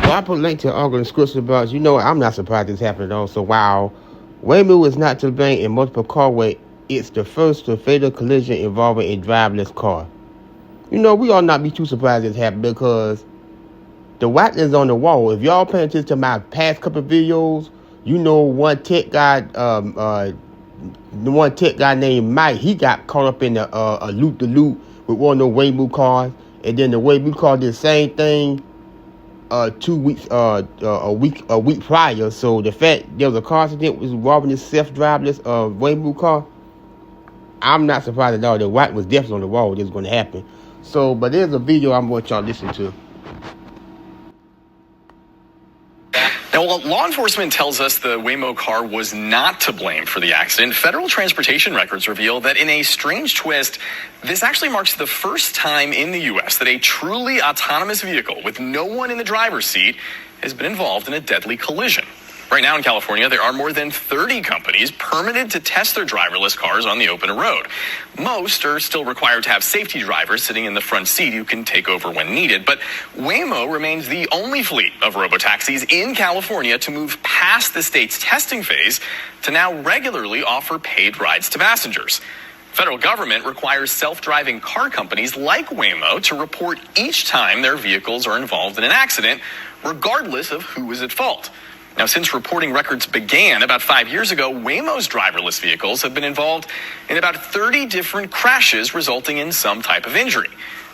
So I put a link to an article in Scripture about, I'm not surprised this happened at all. So while Waymo is not to blame in multiple car wreck, it's the first to fatal collision involving a driverless car. We ought not be too surprised this happened because the writing's on the wall. If y'all paying attention to my past couple of videos, one tech guy, the one tech guy named Mike, he got caught up in a loop-de-loop with one of those Waymo cars, and then the Waymo car did the same thing 2 weeks, a week prior. So the fact there was a car accident was involving this self-driveless Waymo car, I'm not surprised at all. The white was definitely on the wall. This was going to happen. So, but there's a video I'm going to y'all listen to. Now, while law enforcement tells us the Waymo car was not to blame for the accident, federal transportation records reveal that in a strange twist, this actually marks the first time in the U.S. that a truly autonomous vehicle with no one in the driver's seat has been involved in a deadly collision. Right now in California, there are more than 30 companies permitted to test their driverless cars on the open road. Most are still required to have safety drivers sitting in the front seat who can take over when needed. But Waymo remains the only fleet of robotaxis in California to move past the state's testing phase to now regularly offer paid rides to passengers. Federal government requires self-driving car companies like Waymo to report each time their vehicles are involved in an accident, regardless of who is at fault. Now, since reporting records began about 5 years ago, Waymo's driverless vehicles have been involved in about 30 different crashes resulting in some type of injury.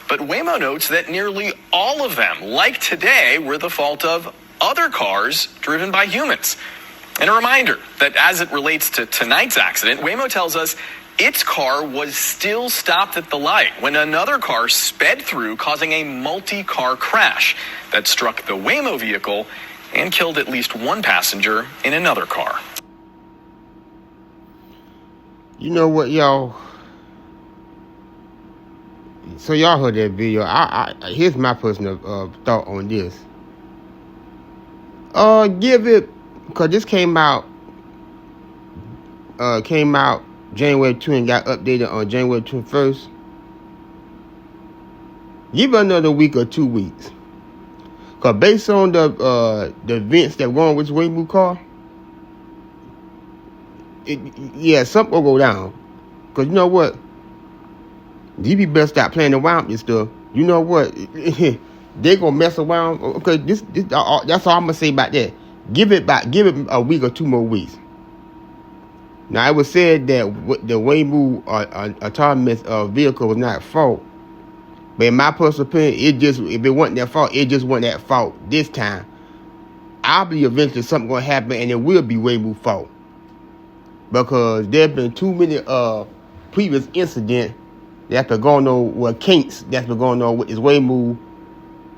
But Waymo notes that nearly all of them, like today, were the fault of other cars driven by humans. And a reminder that as it relates to tonight's accident, Waymo tells us its car was still stopped at the light when another car sped through, causing a multi-car crash that struck the Waymo vehicle and killed at least one passenger in another car. You know what, y'all? So y'all heard that video. Here's my personal thought on this. Give it, because this came out January 2 and got updated on January 21st. Give it another week or 2 weeks. Because based on the events that were on with Waymo car, something will go down. Because you know what? These people better stop playing around with this stuff. You know what? They going to mess around. Okay, that's all I'm going to say about that. Give it a week or 2 more weeks. Now, it was said that the Waymo autonomous vehicle was not at fault. But in my personal opinion, if it wasn't their fault, it just wasn't that fault this time. I believe eventually something going to happen and it will be Waymo's fault. Because there have been too many previous incidents that's been going on with kinks that's been going on with this Waymo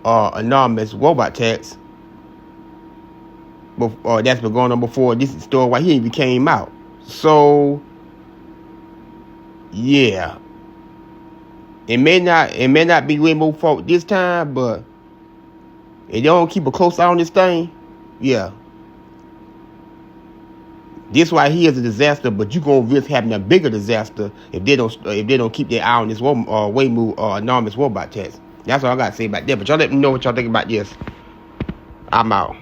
anonymous robot tax. That's been going on before this story right here even came out. So, yeah. It may not be Waymo's fault this time, but if they don't keep a close eye on this thing, yeah. This right here is a disaster, but you're gonna risk having a bigger disaster if they don't keep their eye on this Waymo anonymous robot test. That's all I gotta say about that. But y'all let me know what y'all think about this. I'm out.